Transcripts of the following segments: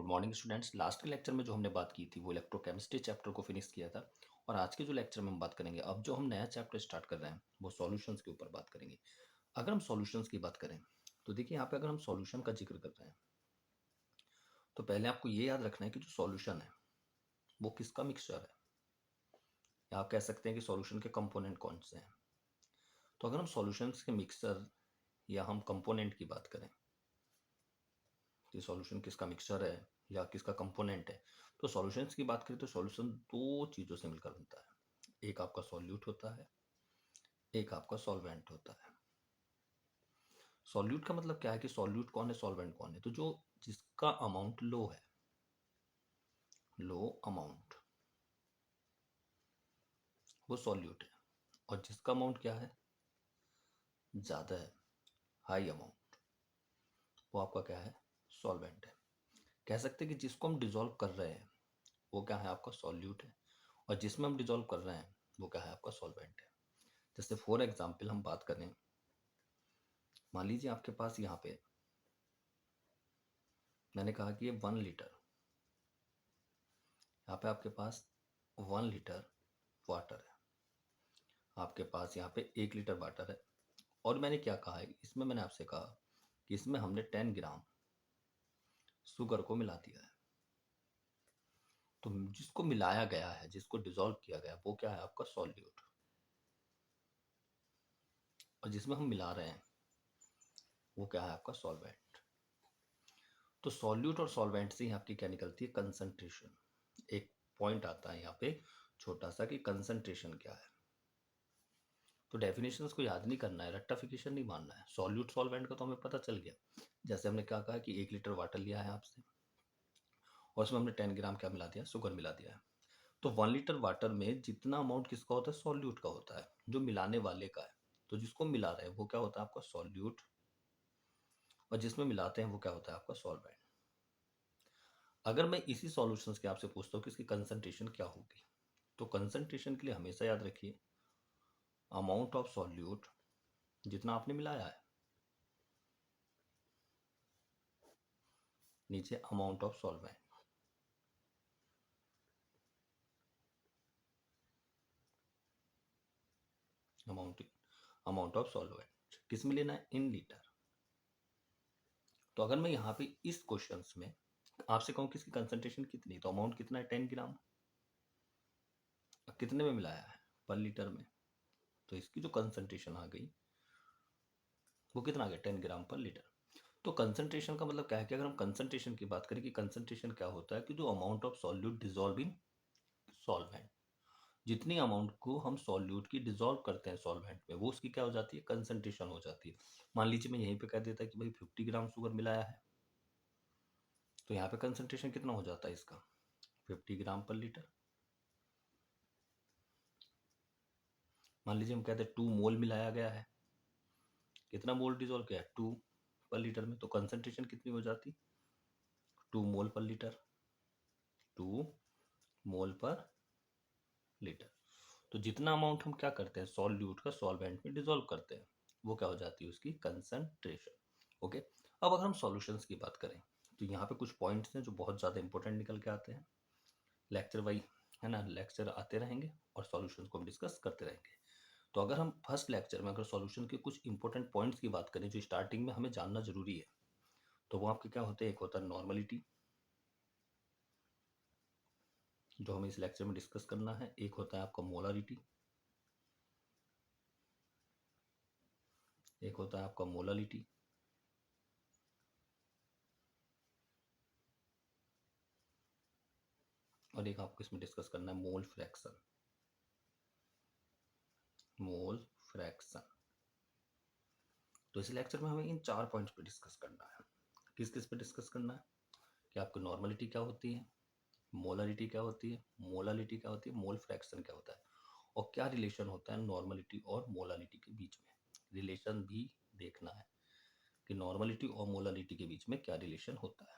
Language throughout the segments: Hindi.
Morning students. लास्ट के लेक्चर में जो हमने बात की थी वो इलेक्ट्रोकेमिस्ट्री चैप्टर को फिनिश किया था और आज के जो लेक्चर में हम बात करेंगे, अब जो हम नया चैप्टर स्टार्ट कर रहे हैं वो सॉल्यूशंस के ऊपर बात करेंगे। अगर हम सॉल्यूशंस की बात करें तो देखिए यहाँ पे अगर हम सॉल्यूशन का जिक्र कर रहे हैं तो पहले आपको ये याद रखना है कि जो सॉल्यूशन है वो किसका मिक्सचर है, या आप कह सकते हैं कि सॉल्यूशन के कंपोनेंट कौन से हैं। तो अगर हम सॉल्यूशंस के मिक्सचर या हम कंपोनेंट की बात करें कि सॉल्यूशन किसका मिक्सचर है या किसका कंपोनेंट है, तो सॉल्यूशंस की बात करें तो सॉल्यूशन दो चीज़ों से मिलकर बनता है। एक आपका सॉल्यूट होता है, एक आपका सॉल्वेंट होता है। सॉल्यूट का मतलब क्या है कि सॉल्यूट कौन है, सॉल्वेंट कौन है। तो जो जिसका अमाउंट लो है, लो अमाउंट, वो सॉल्यूट है। और जिसका अमाउंट क्या है, ज़्यादा है, हाई अमाउंट, वो आपका क्या है, सॉल्वेंट है। कह सकते हैं कि जिसको हम डिजोल्व कर रहे हैं वो क्या है, आपका सॉल्यूट है, और जिसमें हम डिजोल्व कर रहे हैं वो क्या है, आपका सॉल्वेंट है। जैसे फॉर एग्जाम्पल हम बात करें, मान लीजिए आपके पास यहाँ पे मैंने कहा कि ये 1 लीटर, यहाँ पे आपके पास 1 लीटर वाटर है, आपके पास यहाँ पे 1 लीटर वाटर है। और मैंने क्या कहा है, इसमें मैंने आपसे कहा कि इसमें हमने 10 ग्राम शुगर को मिला दिया है। तो जिसको मिलाया गया है, जिसको डिजोल्व किया गया, वो क्या है, आपका सॉल्यूट। और जिसमें हम मिला रहे हैं वो क्या है, आपका सॉल्वेंट। तो सॉल्यूट और सॉल्वेंट से ही आपकी क्या निकलती है, कंसंट्रेशन। एक पॉइंट आता है यहाँ पे छोटा सा कि कंसंट्रेशन क्या है। तो डेफिनेशंस को याद नहीं करना है, रट्टाफिकेशन नहीं मानना है। सॉल्यूट सॉल्वेंट का तो हमें पता चल गया। जैसे हमने क्या कहा कि 1 लीटर वाटर लिया है आपसे और उसमें हमने 10 ग्राम क्या मिला दिया, शुगर मिला दिया है। तो 1 लीटर वाटर में जितना अमाउंट किसका होता है, सॉल्यूट का होता है, जो मिलाने वाले का है। तो जिसको मिला रहे हैं वो क्या होता है, आपका सॉल्यूट, और जिसमें मिलाते हैं वो क्या होता है, आपका सॉल्वेंट। अगर मैं इसी सॉल्यूशंस के आपसे पूछता हूँ कि इसकी कंसंट्रेशन क्या होगी, तो कंसंट्रेशन के लिए हमेशा याद रखिए अमाउंट ऑफ सॉल्यूट जितना आपने मिलाया है, नीचे amount of solvent, amount amount of solvent किस में लेना है, इन लीटर। तो अगर मैं यहाँ पे इस क्वेश्चंस में आपसे कहूँ कि इसकी कंसंट्रेशन कितनी, तो अमाउंट कितना है, 10 ग्राम। कितने में मिलाया है, पर लीटर में। तो इसकी जो कंसंट्रेशन आ गई वो कितना आ गया, 10 ग्राम पर लीटर। तो कंसंट्रेशन का मतलब क्या है कि अगर हम कंसंट्रेशन की बात करें कि कंसंट्रेशन क्या होता है, कि जो amount of solute dissolve in solvent, जितनी अमाउंट को हम सॉल्यूट की डिजोल्व करते हैं सॉल्वेंट में, वो उसकी क्या हो जाती है, कंसंट्रेशन हो जाती है। मान लीजिए मैं यहीं पे कह देता कि भाई 50 ग्राम शुगर मिलाया है, तो यहाँ पे कंसंट्रेशन कितना हो जाता है इसका, 50 ग्राम पर लीटर। मान लीजिए हम कहते हैं 2 मोल मिलाया गया है, कितना मोल डिजोल्व किया है, 2 पर लीटर में, तो कंसंट्रेशन कितनी हो जाती, 2 मोल पर लीटर, 2 मोल पर लीटर। तो जितना अमाउंट हम क्या करते हैं, सॉल्यूट का सॉल्वेंट में डिजोल्व करते हैं, वो क्या हो जाती है, उसकी कंसंट्रेशन। ओके। अब अगर हम सॉल्यूशंस की बात करें तो यहाँ पे कुछ पॉइंट्स हैं जो बहुत ज़्यादा इंपॉर्टेंट निकल के आते हैं। लेक्चर वाइज है ना, लेक्चर आते रहेंगे और सॉल्यूशंस को हम डिस्कस करते रहेंगे। तो अगर हम फर्स्ट लेक्चर में अगर सॉल्यूशन के कुछ इंपॉर्टेंट पॉइंट्स की बात करें जो स्टार्टिंग में हमें जानना जरूरी है, तो वो आपके क्या होते हैं, एक होता है नॉर्मलिटी, जो हमें इस लेक्चर में डिस्कस करना है। एक होता है आपका मोलारिटी, एक होता है आपका मोलालिटी, और एक आपको इसमें डिस्कस करना है मोल फ्रैक्शन, मोल फ्रैक्शन। तो इस लेक्चर में हमें इन 4 पॉइंट्स पे डिस्कस करना है। किस किस पे डिस्कस करना है, कि आपको नॉर्मलिटी क्या होती है, मोलारिटी क्या होती है, मोलालिटी क्या होती है, मोल फ्रैक्शन क्या होता है, और क्या रिलेशन होता है नॉर्मलिटी और मोलालिटी के बीच में। रिलेशन भी देखना है कि नॉर्मलिटी और मोलालिटी के बीच में क्या रिलेशन होता है।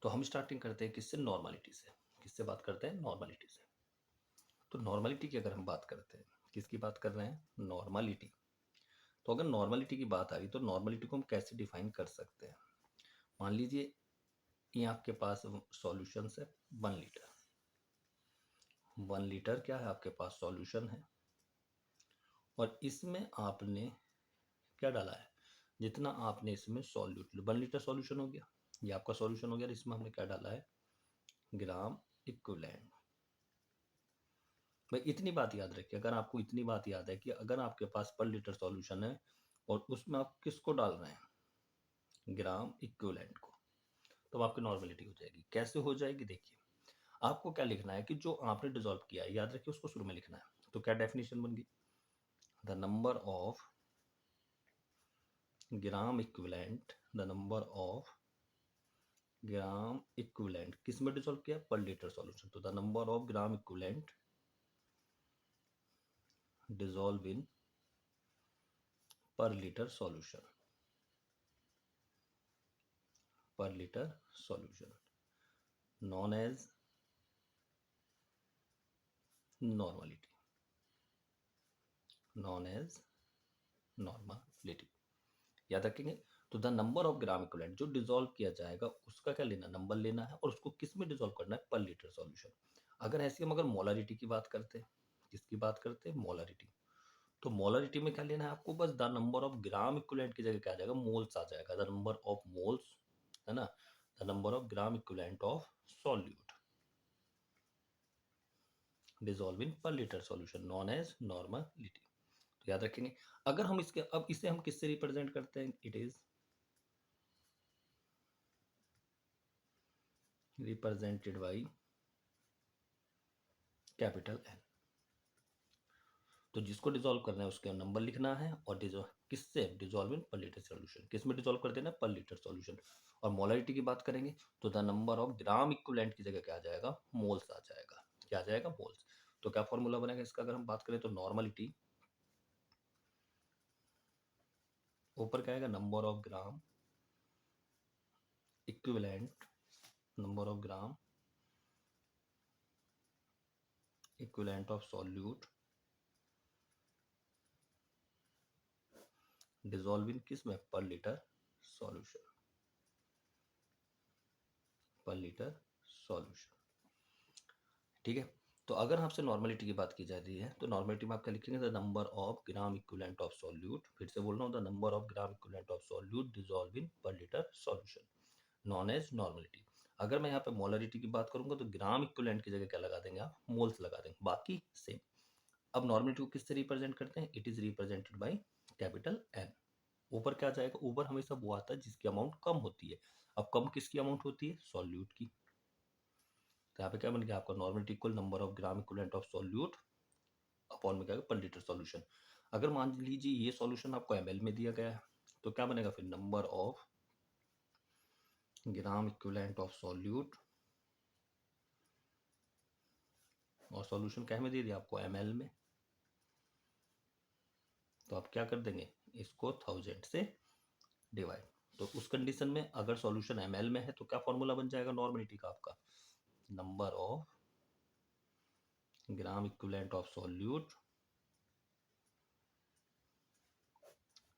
तो हम स्टार्टिंग करते हैं किससे, नॉर्मलिटी से। किससे बात करते हैं, नॉर्मलिटी से। तो नॉर्मलिटी की अगर हम बात करते हैं, किसकी बात कर रहे हैं, नॉर्मलिटी। तो अगर नॉर्मलिटी की बात आ रही तो नॉर्मलिटी को हम कैसे डिफाइन कर सकते हैं। मान लीजिए ये आपके पास सॉल्यूशन है 1 लीटर। 1 लीटर क्या है आपके पास सॉल्यूशन है, और इसमें आपने क्या डाला है, जितना आपने इसमें सॉल्यूट 1 लीटर सॉल्यूशन हो गया, ये आपका सॉल्यूशन हो गया। इसमें हमने क्या डाला है, ग्राम इक्विवेलेंट। भाई इतनी बात याद रखिए, अगर आपको इतनी बात याद है कि अगर आपके पास पर लीटर सॉल्यूशन है और उसमें आप किसको डाल रहे हैं, ग्राम इक्विवेलेंट को, तो आपकी नॉर्मेलिटी हो जाएगी। कैसे हो जाएगी, देखिए आपको क्या लिखना है कि जो आपने डिजोल्व किया है, याद रखिए उसको शुरू में लिखना है। तो क्या डेफिनेशन बन गई, the number of gram equivalent, the number of gram equivalent किस में डिसॉल्व किया, पर लीटर सॉल्यूशन। तो the number of gram equivalent dissolve in per litre solution, per litre solution known as normality, known as normality, याद रखेंगे। तो the number of gram equivalent जो डिसॉल्व किया जाएगा उसका क्या लेना, नंबर लेना है, और उसको किस में डिसॉल्व करना है, पर लीटर सॉल्यूशन। अगर ऐसे हम अगर मोलारिटी की बात करते हैं, किसकी बात करते हैं, मोलारिटी, तो मोलारिटी में क्या लेना है आपको, बस the number of gram equivalent की जगह क्या आ जाएगा, मोल्स आ जाएगा, द नंबर ऑफ मोल्स, है ना, the number of gram equivalent of solute dissolve in per litre solution known as normality. तो याद रखेंगे। अगर हम इसके अब इसे हम किससे रिप्रेजेंट करते हैं, it is represented by capital N. तो जिसको डिसॉल्व करना है उसका नंबर लिखना है, और किससे dissolve in per litre solution, किस में डिसॉल्व कर देना, पर लीटर सॉल्यूशन। और मोलारिटी की बात करेंगे तो the number of gram equivalent की जगह क्या आ जाएगा, मोल्स आ जाएगा, क्या आ जाएगा, मोल्स। तो क्या फॉर्मूला बनेगा इसका, अगर हम बात करें तो नॉर्मलिटी ऊपर क्या आएगा, number of gram equivalent, number of gram equivalent of solute dissolve इन किस में, पर litre solution, per litre solution. ठीक है। तो अगर आपसे नॉर्मलिटी की बात की जा रही है तो नॉर्मलिटी में आप क्या लिखेंगे, the number of gram equivalent of solute, फिर से बोल रहा हूँ, the number of gram equivalent of solute dissolve in per litre solution known as normality. अगर मैं यहाँ पे मोलरिटी की बात करूंगा तो ग्राम इक्विवेलेंट की जगह क्या लगा देंगे आप, मोल्स लगा देंगे, बाकी सेम। अब नॉर्मलिटी को किससे रिप्रेजेंट करते हैं, it is represented by capital N. ऊपर क्या जाएगा, ऊपर हमेशा वो आता है जिसकी अमाउंट कम होती है। अब कम किसकी अमाउंट होती है, सॉल्यूट की। तो यहाँ पे क्या बन गया आपका, normality equal number of gram equivalent of solute upon में क्या पर लीटर सॉल्यूशन। अगर मान लीजिए ये सॉल्यूशन आपको एमएल में दिया गया है तो क्या बनेगा फिर, number of gram equivalent of solute, और सॉल्यूशन क्या में दे दिया आपको, एमएल में। तो आप क्या कर देंगे, इसको 1000 से डिवाइड। तो उस कंडीशन में अगर सॉल्यूशन एमएल में है तो क्या फॉर्मूला बन जाएगा नॉर्मलिटी का आपका, number of gram equivalent of solute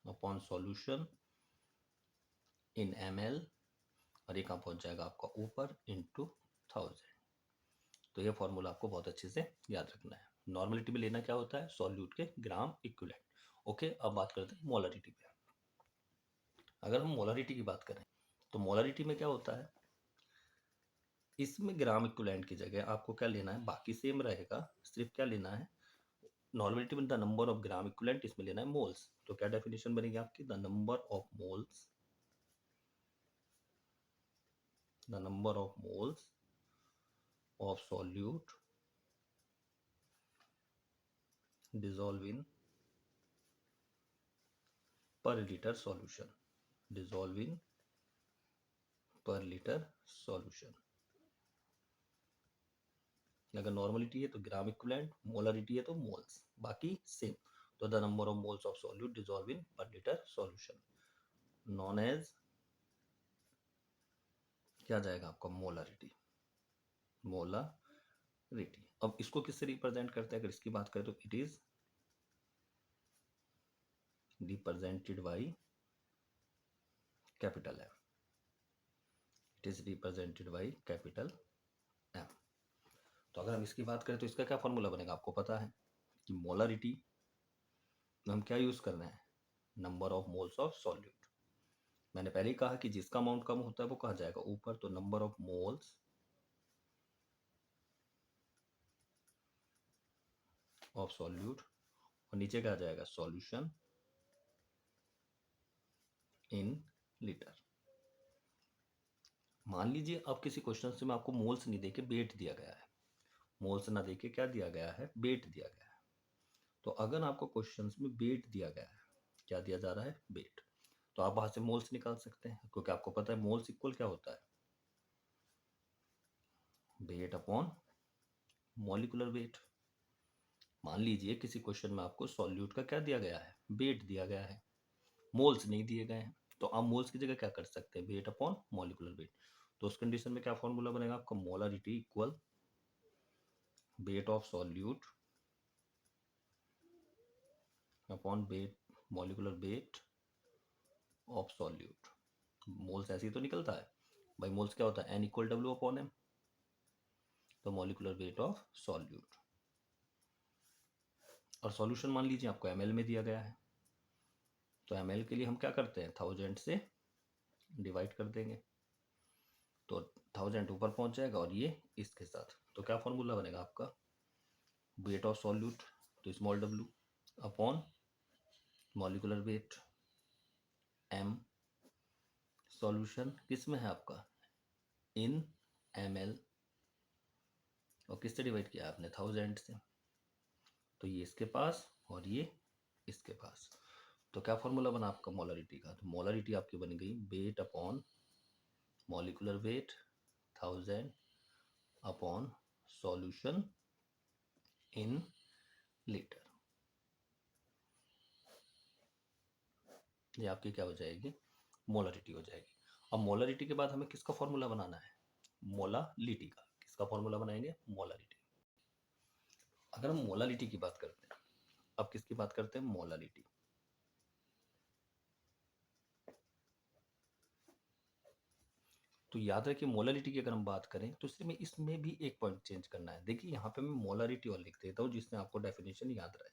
upon solution in ML, और ये कहाँ पहुंच जाएगा आपका ऊपर, इनटू 1000। तो ये फॉर्मूला आपको बहुत अच्छे से याद रखना है। नॉर्मलिटी में लेना क्या होता है, सॉल्यूट के ग्राम इक्विवेलेंट। ओके, अब बात करते हैं मोलरिटी पे। अगर हम मोलरिटी की बात करें तो मोलरिटी में क्या होता है, इसमें ग्राम इक्विवेलेंट की जगह आपको क्या लेना है, बाकी सेम रहेगा, सिर्फ क्या लेना है, नॉर्मलिटी में the number of gram equivalent, इसमें लेना है मोल्स। तो क्या डेफिनेशन बनेगी आपकी, the number of moles, the number of moles of solute dissolve in per litre solution, dissolve in per litre solution. अगर नॉर्मलिटी है तो ग्राम इक्विवेलेंट, मोलरिटी है तो मोल्स, बाकी सेम। तो the number of moles of solute dissolve in per litre solution known as क्या जाएगा आपका, मोलरिटी, मोलरिटी। अब इसको किससे रिप्रेजेंट करते हैं, अगर इसकी बात करें तो it is represented by capital M, it is represented by capital M. तो अगर हम इसकी बात करें तो इसका क्या फॉर्मूला बनेगा, आपको पता है कि मोलरिटी में हम क्या यूज कर रहे हैं, number of moles of solute. मैंने पहले ही कहा कि जिसका अमाउंट कम होता है वो कहा जाएगा ऊपर, तो number of moles of solute, और नीचे क्या आ जाएगा, सॉल्यूशन इन लीटर। मान लीजिए अब किसी क्वेश्चन से मैं आपको मोल्स नहीं देके वेट दिया गया है, मोल्स ना देके क्या दिया गया है, वेट दिया गया है। तो अगर आपको क्वेश्चंस में वेट दिया गया है, क्या दिया जा रहा है, वेट, तो आप वहां से मोल्स निकाल सकते हैं, क्योंकि आपको पता है मोल्स इक्वल क्या होता है, वेट अपॉन मॉलिक्यूलर वेट। मान लीजिए किसी क्वेश्चन में आपको सॉल्यूट का क्या दिया गया है, वेट दिया गया है, मोल्स नहीं दिए गए हैं, तो आप मोल्स की जगह क्या कर सकते हैं, वेट अपॉन मॉलिक्यूलर वेट। तो उस कंडीशन में क्या फॉर्मूला बनेगा आपका, molarity equal weight of solute upon weight molecular weight of solute. Moles ऐसे ही तो निकलता है भाई, मोल्स क्या होता है, N equal W upon M, तो मॉलिक्यूलर वेट ऑफ सॉल्यूट। और सॉल्यूशन मान लीजिए आपको एमएल में दिया गया है, तो एमएल के लिए हम क्या करते हैं, 1000 से डिवाइड कर देंगे, तो 1000 ऊपर पहुंच जाएगा और ये इसके साथ, तो क्या फॉर्मूला बनेगा आपका, वेट ऑफ सॉल्यूट तो small W upon molecular weight M, solution किस में है आपका, इन एमएल, और किससे डिवाइड किया आपने, 1000 से, तो ये इसके पास और ये इसके पास, तो क्या फॉर्मूला बना आपका मोलरिटी का, तो मोलरिटी आपकी बन गई weight upon molecular wait 1000 upon solution in litre. ये आपकी क्या हो जाएगी, मोलरिटी हो जाएगी। अब मोलरिटी के बाद हमें किसका फॉर्मूला बनाना है, मोलालिटी का। किसका फॉर्मूला बनाएंगे, मोलालिटी। अगर हम मोलालिटी की बात करते हैं, अब किसकी बात करते हैं, मोलालिटी। तो याद रखिए मोलालिटी की अगर हम बात करें तो इसमें इसमें भी एक पॉइंट चेंज करना है। देखिए यहाँ पे मैं मोलारिटी और लिख देता हूँ जिससे आपको डेफिनेशन याद रहे।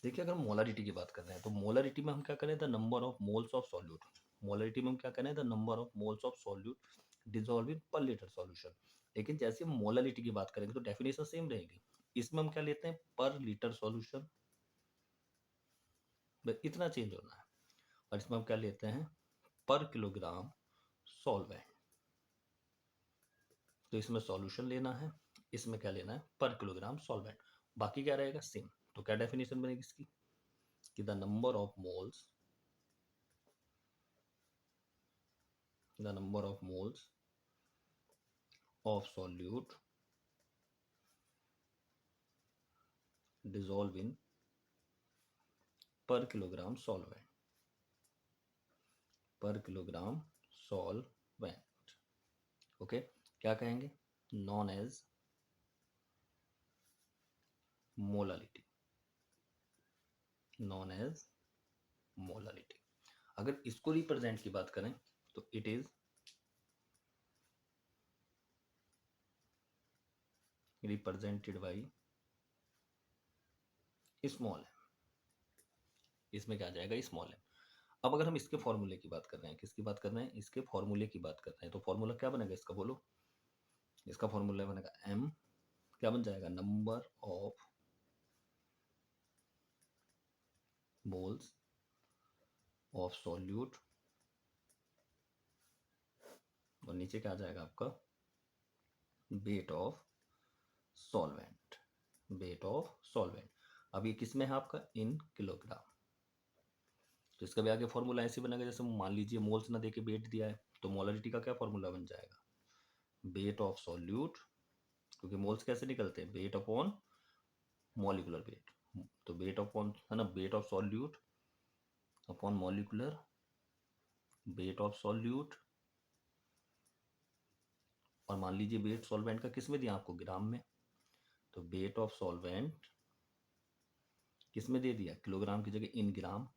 देखिए अगर हम मोलारिटी की बात कर रहे हैं तो मोलारिटी में हम क्या करें, the number of moles of solute. Molarity में हम क्या करें, the number of moles of solute dissolve in per litre solution. लेकिन जैसे हम मोलारिटी की बात करेंगे तो डेफिनेशन सेम रहेगी। इसमें हम क्या लेते हैं, पर लीटर सॉल्यूशन, इतना चेंज होना है। और इसमें हम क्या लेते हैं, पर किलोग्राम सॉल्वेंट। तो इसमें सॉल्यूशन लेना है, इसमें क्या लेना है, पर किलोग्राम सॉल्वेंट, बाकी क्या रहेगा सेम। तो क्या डेफिनेशन बनेगी इसकी, कि the number of moles of solute dissolve in per kilogram solvent, per kilogram solvent. Okay, क्या कहेंगे, known as molality, known as molality. अगर इसको रिप्रेजेंट की बात करें तो it is represented by small M. इसमें क्या आ जाएगा, स्मॉल एम। अब अगर हम इसके फॉर्मूले की बात कर रहे हैं, किसकी बात कर रहे हैं, इसके फॉर्मूले की बात कर रहे हैं, तो फॉर्मूला क्या बनेगा इसका, बोलो। इसका फॉर्मूला बनेगा एम, क्या बन जाएगा, number of moles of solute, और नीचे क्या आ जाएगा आपका, weight of solvent, weight of solvent. अब ये किस में है आपका, इन किलोग्राम। तो इसका भी आगे फॉर्मूला ऐसे बनेगा, जैसे मान लीजिए मोल्स ना देके वेट दिया है, तो मोलरिटी का क्या फॉर्मूला बन जाएगा, वेट ऑफ सॉल्यूट, क्योंकि मोल्स कैसे निकलते हैं, वेट अपॉन मॉलिक्यूलर वेट। तो वेट अपॉन है ना, wait of solute upon molecular weight of solute, और मान लीजिए वेट सॉल्वेंट का किस में दिया आपको, ग्राम में, तो वेट ऑफ सॉल्वेंट किस में दे दिया, किलोग्राम की जगह इन ग्राम,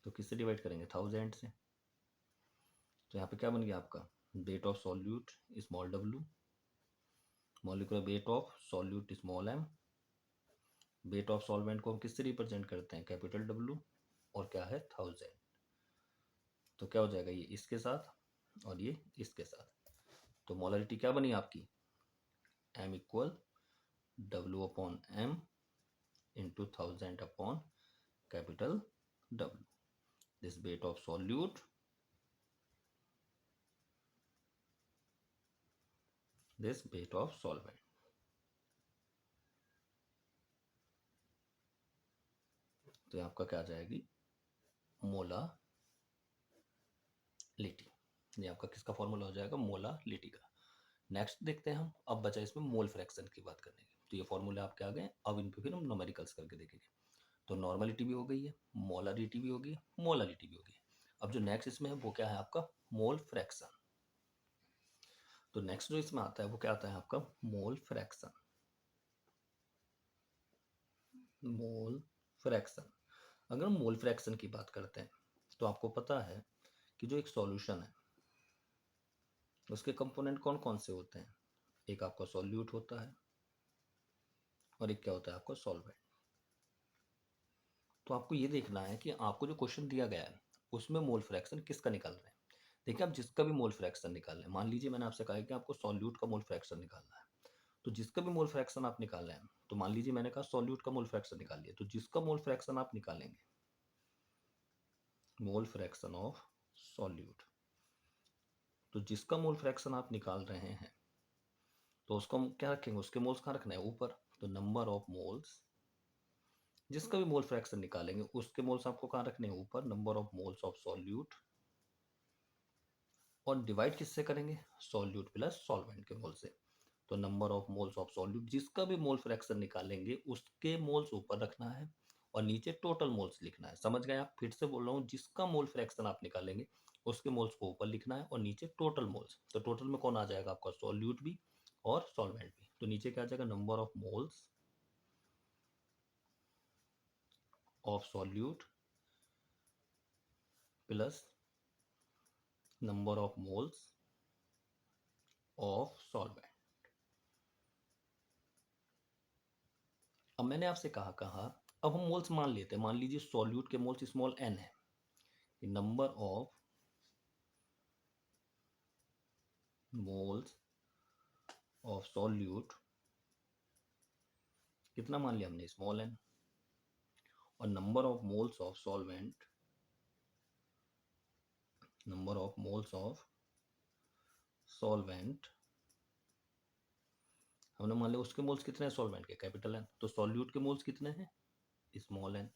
तो किससे डिवाइड करेंगे? 1000 से। तो यहाँ पे क्या बन गया आपका? Weight of solute small w, molecular weight of solute small m, weight of solvent को हम किससे रिप्रेजेंट करते हैं? कैपिटल W, और क्या है? 1000। तो क्या हो जाएगा? ये इसके साथ और ये इसके साथ। तो मोलरिटी क्या बनी आपकी? m equal W upon m into 1000 upon capital W. This wait of solute, this weight of solvent. तो ये आपका क्या आ जाएगी? मोलालिटी। ये आपका किसका फॉर्मूला हो जाएगा? मोलालिटी का। नेक्स्ट देखते हैं हम। अब बचा इसमें मोल फ्रैक्शन की बात करने की। तो ये फॉर्मूले आपके आ गए। अब इन पे फिर हम न्यूमेरिकल्स करके देखेंगे। तो नॉर्मलिटी भी हो गई है, मोलारिटी भी होगी, मोलालिटी भी होगी। अब जो नेक्स्ट इसमें है वो क्या है आपका? Mole fraction. तो नेक्स्ट जो इसमें आता है वो क्या आता है आपका? Mole fraction. Mole fraction. अगर हम मोल फ्रैक्शन की बात करते हैं तो आपको पता है कि जो एक सॉल्यूशन है उसके कंपोनेंट कौन कौन से होते हैं? एक आपका सॉल्यूट होता है और एक क्या होता है आपका? सॉल्वेंट। तो आपको ये देखना है कि आपको जो क्वेश्चन दिया गया है उसमें मोल फ्रैक्शन किसका निकाल रहे हैं। देखिए, आप जिसका भी मोल फ्रैक्शन निकाल रहे हैं, मान लीजिए मैंने आपसे कहा है कि आपको सॉल्यूट का मोल फ्रैक्शन निकालना है, तो जिसका भी मोल फ्रैक्शन आप निकाल रहे हैं, तो मान लीजिए मैंने कहा सॉल्यूट का मोल फ्रैक्शन निकाल लिया, तो जिसका मोल फ्रैक्शन आप निकालेंगे, मोल फ्रैक्शन ऑफ सॉल्यूट, तो जिसका मोल फ्रैक्शन आप निकाल रहे हैं तो उसको हम क्या रखेंगे? उसके मोल्स कहाँ रखना है? ऊपर। तो नंबर ऑफ मोल्स, जिसका भी मोल फ्रैक्शन निकालेंगे उसके मोल्स आपको कहाँ रखने हैं? ऊपर। Number of moles of solute, और डिवाइड किससे करेंगे? सॉल्यूट प्लस सॉल्वेंट के मोल से। तो number of moles of solute, जिसका भी मोल फ्रैक्शन निकालेंगे उसके मोल्स ऊपर रखना है और नीचे टोटल मोल्स लिखना है। समझ गए आप? फिर से बोल रहा हूँ, जिसका मोल फ्रैक्शन आप निकालेंगे उसके मोल्स को ऊपर लिखना है और नीचे टोटल मोल्स। तो टोटल में कौन आ जाएगा आपका? सॉल्यूट भी और सॉल्वेंट भी। तो नीचे क्या आ जाएगा? Number of moles of solute plus number of moles of solvent. अब मैंने आपसे कहा अब हम मोल्स मान लेते हैं। मान लीजिए सॉल्यूट के मोल्स स्मॉल n है। Number of moles of solute कितना मान लिया हमने? Small n। और number of moles of solvent, number of moles of solvent हमने मान लिया उसके मोल्स कितने हैं सॉल्वेंट के? Capital N। तो सॉल्यूट के मोल्स कितने हैं? Small n।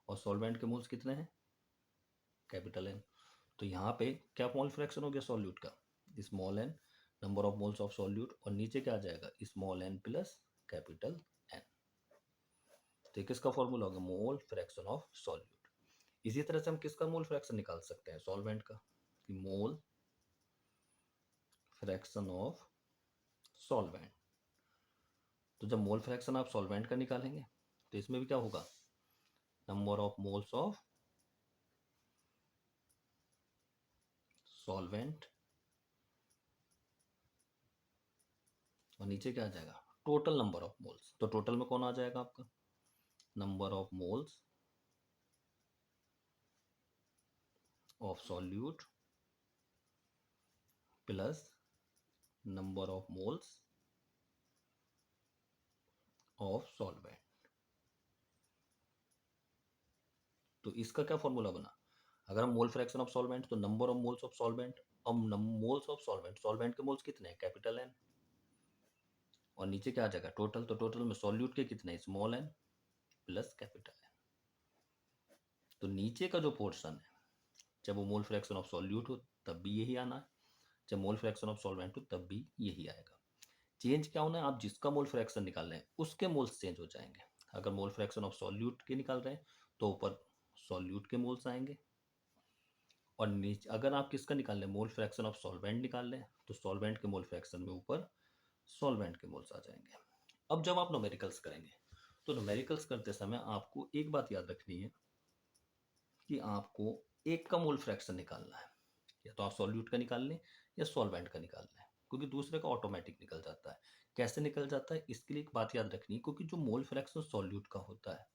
और सॉल्वेंट के मोल्स कितने हैं? Capital N। तो यहाँ पे क्या मोल फ्रैक्शन हो गया सॉल्यूट का? Small n, number of moles of solute, और नीचे क्या आ जाएगा? Small n plus capital N। तो किसका फॉर्मूला होगा? Mole fraction of solute. इसी तरह से हम किसका मोल फ्रैक्शन निकाल सकते हैं? सॉल्वेंट का। कि मोल फ्रैक्शन ऑफ सॉल्वेंट। तो जब मोल फ्रैक्शन आप सॉल्वेंट का निकालेंगे तो इसमें भी क्या होगा? Number of moles of solvent, और नीचे क्या आ जाएगा? Total number of moles. तो टोटल में कौन आ जाएगा आपका? Number of moles of solute plus number of moles of solvent. तो इसका क्या फॉर्मूला बना? अगर हम मोल फ्रैक्शन ऑफ सॉल्वेंट, तो number of moles of solvent. अब मोल्स ऑफ सॉल्वेंट, सॉल्वेंट के मोल्स कितने हैं? Capital N। और नीचे क्या आ जाएगा? टोटल। तो टोटल में सॉल्यूट के कितने हैं? Small n plus capital N। तो नीचे का जो पोर्शन है, जब वो मोल फ्रैक्शन ऑफ सॉल्यूट हो तब भी यही आना है, जब मोल फ्रैक्शन ऑफ सॉल्वेंट हो तब भी यही आएगा। चेंज क्या होना है? आप जिसका मोल फ्रैक्शन निकाल रहे हैं उसके मोल्स चेंज हो जाएंगे। अगर मोल फ्रैक्शन ऑफ सॉल्यूट के निकाल रहे हैं तो ऊपर सॉल्यूट के मोल्स आएंगे, और नीचे अगर आप किसका निकाल रहे हैं? मोल फ्रैक्शन ऑफ सॉल्वेंट निकाल रहे हैं तो सॉल्वेंट के मोल फ्रैक्शन में ऊपर सॉल्वेंट के मोल्स आ जाएंगे। अब जब आप न्यूमेरिकल्स करेंगे तो न्यूमेरिकल्स करते समय आपको एक बात याद रखनी है कि आपको एक का मोल फ्रैक्शन निकालना है, या तो आप सॉल्यूट का निकाल लें या सॉल्वेंट का निकाल लें, क्योंकि दूसरे का ऑटोमेटिक निकल जाता है। कैसे निकल जाता है इसके लिए एक बात याद रखनी है, क्योंकि जो मोल फ्रैक्शन सॉल्यूट का होता है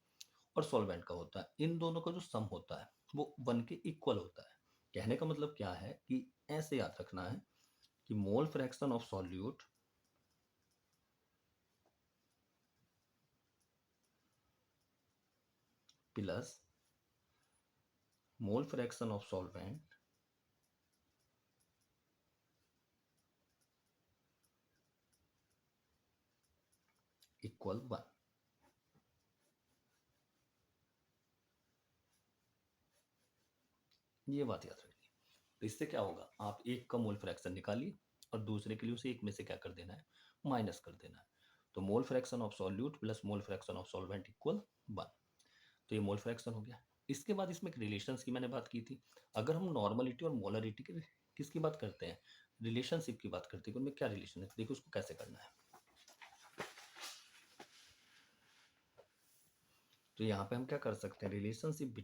और सॉल्वेंट का होता है, इन दोनों का जो सम होता है वो 1 के इक्वल होता है। कहने का मतलब क्या है कि ऐसे याद रखना है कि mole fraction of solute plus mole fraction of solvent equal 1। ये बात याद रखनी है। तो इससे क्या होगा, आप एक का मोल फ्रैक्शन निकालिए और दूसरे के लिए उसे एक में से क्या कर देना है, माइनस कर देना है। तो mole fraction of solute plus mole fraction of solvent equal 1। तो ये मोल फ्रैक्शन हो गया। इसके बाद इसमें एक रिलेशंस की मैंने बात की थी। अगर हम नॉर्मलिटी और मोलरिटी की किसकी बात करते हैं, रिलेशनशिप की बात करते हैं, उनमें क्या रिलेशन है, देखो उसको कैसे करना है। तो यहाँ पे हम क्या कर सकते हैं, relationship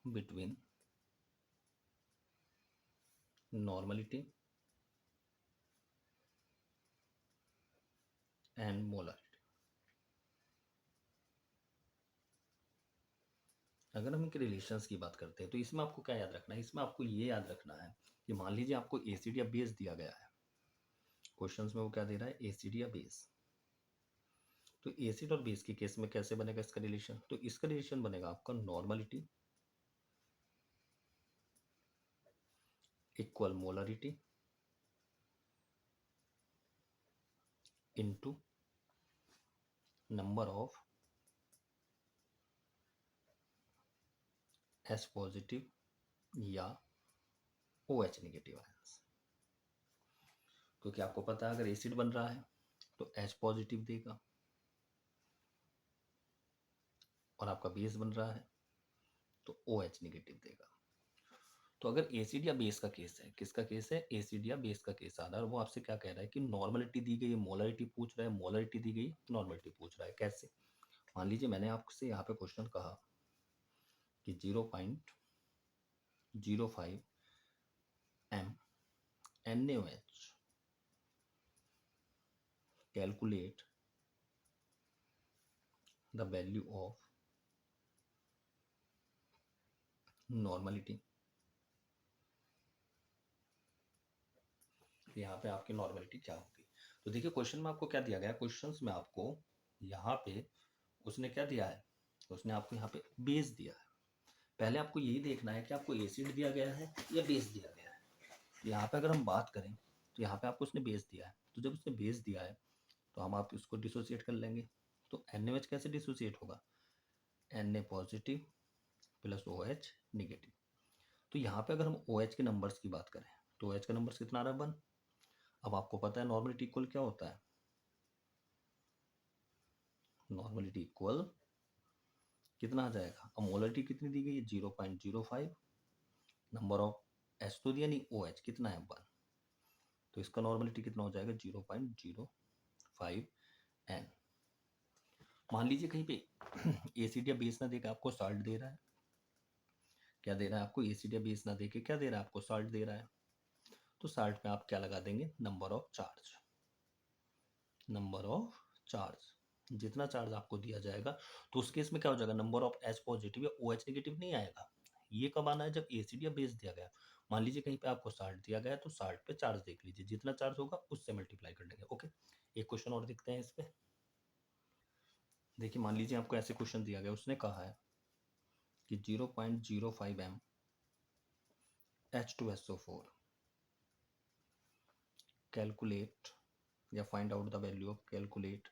between normality and molarity. अगर हम इनके रिलेशंस की बात करते हैं तो इसमें आपको क्या याद रखना है, इसमें आपको ये याद रखना है कि मान लीजिए आपको एसिड या बेस दिया गया है, क्वेश्चंस में वो क्या दे रहा है, एसिड या बेस। तो एसिड और बेस के केस में कैसे बनेगा इसका रिलेशन, तो इसका रिलेशन बनेगा आपका normality equal molarity into number of S positive या ओ एच नेगेटिव आयंस। क्योंकि आपको पता है अगर एसिड बन रहा है तो एच पॉजिटिव देगा, और आपका बेस बन रहा है तो ओ एच नेगेटिव देगा। तो अगर एसिड या बेस का केस है, किसका केस है, एसिड या बेस का केस आ रहा है, और वो आपसे क्या कह रहा है कि नॉर्मलिटी दी गई है, मोलरिटी पूछ रहा है, मोलरिटी दी गई नॉर्मलिटी पूछ रहा है। कैसे, मान लीजिए मैंने आपसे यहाँ पे क्वेश्चन कहा कि 0.05 M NaOH calculate the value of normality. यहाँ पे आपकी नॉर्मलिटी क्या होगी। तो देखिए क्वेश्चन में आपको क्या दिया गया है, क्वेश्चंस में आपको यहाँ पे उसने क्या दिया है, उसने आपको यहाँ पे बेस दिया है। पहले आपको यही देखना है कि आपको एसिड दिया गया है या बेस दिया गया है। यहाँ पे अगर हम बात करें तो यहाँ पे आपको उसने बेस दिया है, तो जब उसने बेस दिया है तो हम आप इसको डिसोसिएट कर लेंगे। तो NaOH कैसे डिसोसिएट होगा, Na positive plus OH negative. तो यहाँ पे अगर हम OH के नंबर्स की बात करें तो OH का नंबर कितना आ रहा है, 1। अब आपको पता है नॉर्मलिटी इक्वल क्या होता है, नॉर्मलिटी इक्वल कितना आ जाएगा, अब मोलरिटी कितनी दी गई है 0.05, नंबर ऑफ एच तो दिया नहीं, OH कितना है 1, तो इसका नॉर्मलिटी कितना हो जाएगा 0.05 N। मान लीजिए कहीं पे एसिड या बेस ना देकर आपको साल्ट दे रहा है, क्या दे रहा है आपको, एसिड या बेस ना देके क्या दे रहा है आपको, साल्ट दे रहा है। तो साल्ट में आप क्या लगा देंगे, number of charge, number of charge, जितना चार्ज आपको दिया जाएगा तो उस केस में क्या हो जाएगा, नंबर ऑफ एच पॉजिटिव या ओ एच नेगेटिव नहीं आएगा। ये कब आना है, जब एसिड या बेस दिया गया। मान लीजिए कहीं पे आपको साल्ट दिया गया है तो साल्ट पे चार्ज देख लीजिए, जितना चार्ज होगा उससे मल्टीप्लाई कर लेंगे। ओके, एक क्वेश्चन और देखते हैं इस पे। देखिए मान लीजिए आपको ऐसे क्वेश्चन दिया गया, उसने कहा है कि 0.05 एम H2SO4 कैलकुलेट या find out the value of, calculate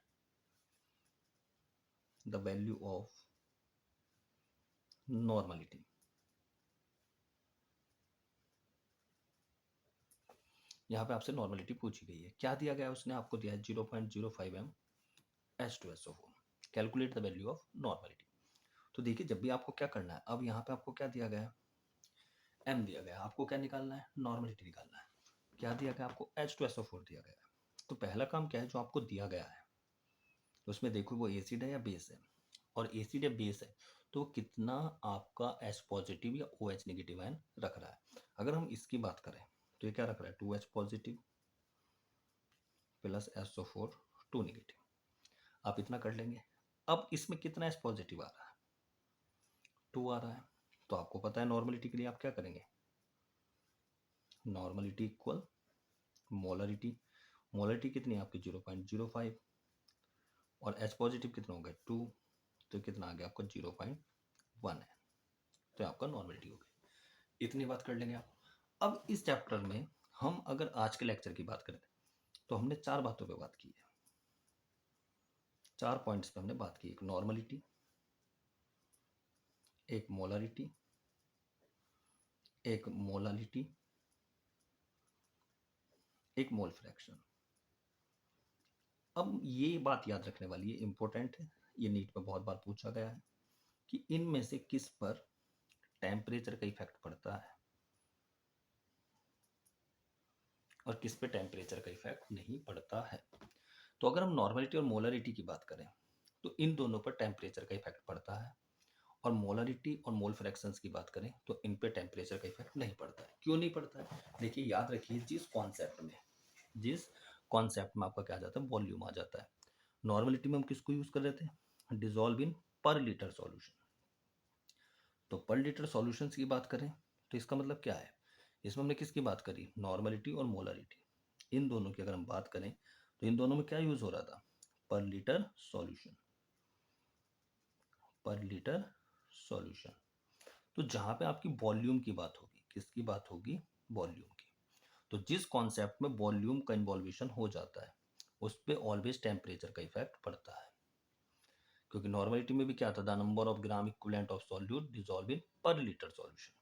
the value of normality. यहाँ पे आपसे नॉर्मलिटी पूछी गई है, क्या दिया गया है, उसने आपको दिया है 0.05 M H2SO4 calculate the value of normality. तो देखिए जब भी आपको क्या करना है, अब यहाँ पे आपको क्या दिया गया है, M दिया गया है, आपको क्या निकालना है, नॉर्मलिटी निकालना है। क्या दिया गया आपको, H2SO4 दिया गया है। तो पहला काम क्या है, जो आपको दिया गया है तो उसमें देखो वो एसिड है या बेस है, और एसिड या बेस है तो कितना आपका H पॉजिटिव या OH नेगेटिव आयन रख रहा है। अगर हम इसकी बात करें तो ये क्या रख रहा है, 2H positive plus SO4 2 negative. आप इतना कर लेंगे। अब इसमें कितना H पॉजिटिव आ रहा है, 2 आ रहा है। तो आपको पता है नॉर्मलिटी के लिए आप क्या करेंगे, नॉर्मलिटी इक्वल मोलरिटी। मोलरिटी कितनी है आपकी 0.05, और H पॉजिटिव कितना हो गया 2, तो कितना आ गया आपका 0.1 है। तो आपका नॉर्मलिटी हो गई। इतनी बात कर लेंगे आप। अब इस चैप्टर में हम अगर आज के लेक्चर की बात करें तो हमने 4 बातों पे बात की है, 4 पॉइंट्स पे हमने बात की। एक नॉर्मलिटी, एक मोलरिटी, एक मोलालिटी, एक मोल फ्रैक्शन। अब ये बात याद रखने वाली है, इंपॉर्टेंट है, ये नीट में बहुत बार पूछा गया है कि इनमें से किस पर टेम्परेचर का इफेक्ट पड़ता है और किस पे टेम्परेचर का इफेक्ट नहीं पड़ता है। तो अगर हम नॉर्मलिटी और मोलरिटी की बात करें तो इन दोनों पर टेम्परेचर का इफेक्ट पड़ता है, और मोलरिटी और मोल फ्रैक्शंस की बात करें तो इन पे टेम्परेचर का इफेक्ट नहीं पड़ता है। क्यों नहीं पड़ता है, देखिए याद रखिए, जिस कॉन्सेप्ट में आपका क्या आ जाता है, वॉल्यूम आ जाता है। नॉर्मलिटी में हम किसको यूज कर रहे थे, dissolve in per litre solution. तो पर लीटर सॉल्यूशंस की बात करें तो इसका मतलब क्या है, इसमें हमने किसकी बात करी, नॉर्मलिटी और मोलरिटी। इन दोनों की अगर हम बात करें तो इन दोनों में क्या यूज हो रहा था, पर litre solution, per litre solution. तो जहां पे आपकी वॉल्यूम की बात होगी, किसकी बात होगी, वॉल्यूम की। तो जिस कॉन्सेप्ट में वॉल्यूम का इन्वॉल्वेशन हो जाता है उस पर ऑलवेज टेम्परेचर का इफेक्ट पड़ता है। क्योंकि नॉर्मलिटी में भी क्या था, the number of gram equivalent of solute dissolve in per litre solution.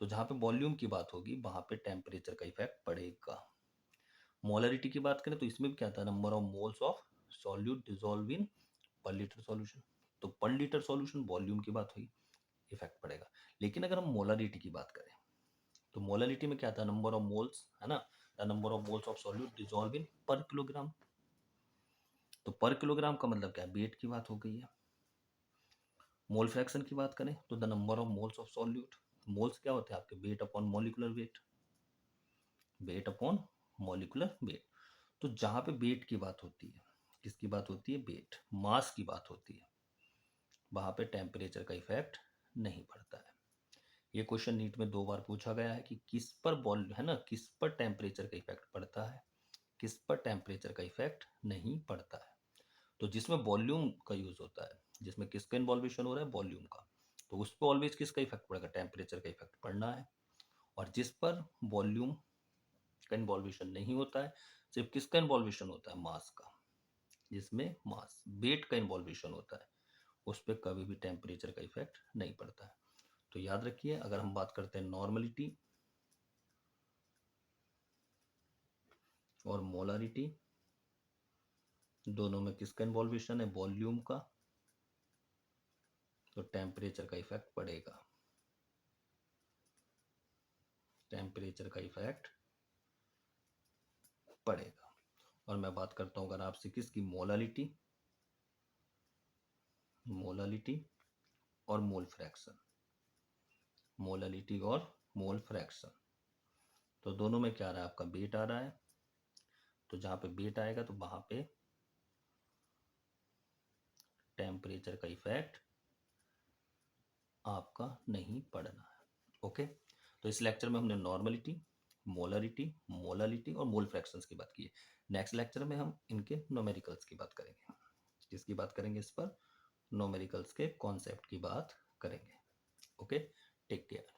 तो जहां पे वॉल्यूम की बात होगी वहां पे टेम्परेचर का इफेक्ट पड़ेगा। मोलरिटी की बात करें तो इसमें भी क्या था, number of moles of solute dissolve in per litre solution. तो पर लीटर सॉल्यूशन वॉल्यूम की बात हुई, इफेक्ट पड़ेगा। लेकिन अगर हम मोलरिटी की बात करें तो मोलरिटी में क्या था, नंबर ऑफ मोल्स, है ना, the number of moles of solute dissolve in per kilogram. तो पर किलोग्राम का मतलब क्या है, वेट की बात हो गई है। मोल फ्रैक्शन की बात करें तो the number of moles of solute, moles क्या होते हैं आपके, weight upon molecular wait, weight upon molecular wait. तो जहां पे वेट की बात होती है, किसकी बात होती है, वेट, मास की बात होती है, वहां पे टेम्परेचर का इफेक्ट नहीं पड़ता है। ये क्वेश्चन नीट में 2 बार पूछा गया है कि किस पर बॉल है ना, किस पर टेम्परेचर का इफेक्ट पड़ता है, किस पर टेम्परेचर का इफेक्ट नहीं पड़ता है। तो जिसमें वॉल्यूम का यूज होता है, जिसमें किसका इन्वॉल्वेशन हो रहा है, वॉल्यूम का, तो उस पर ऑलवेज किसका इफेक्ट पड़ेगा, टेम्परेचर का इफेक्ट पड़ना है। और जिस पर वॉल्यूम का इन्वॉल्वेशन नहीं होता है, सिर्फ किसका इन्वॉल्वेशन होता है, मास का, जिसमें मास वेट का इन्वॉल्वेशन होता है, उस पर कभी भी टेम्परेचर का इफेक्ट नहीं पड़ता है। तो याद रखिए, अगर हम बात करते हैं नॉर्मलिटी और मोलारिटी, दोनों में किसका इन्वॉल्वेशन है, वॉल्यूम का, तो टेम्परेचर का इफेक्ट पड़ेगा, टेम्परेचर का इफेक्ट पड़ेगा। और मैं बात करता हूं अगर आपसे किसकी, मोलालिटी, मोलालिटी और मोल फ्रैक्शन, मोलालिटी और मोल फ्रैक्शन। तो दोनों में क्या आ रहा है, आपका वेट आ रहा है। तो जहां पे वेट आएगा तो वहां पे टेम्परेचर का इफेक्ट आपका नहीं पड़ना है। ओके, तो इस लेक्चर में हमने नॉर्मलिटी, मोलरिटी, मोलालिटी और मोल फ्रैक्शंस की बात की है। नेक्स्ट लेक्चर में हम इनके न्यूमेरिकल्स की बात करेंगे। किसकी बात करेंगे, इस पर न्यूमेरिकल्स के कॉन्सेप्ट की बात करेंगे। Okay, take care.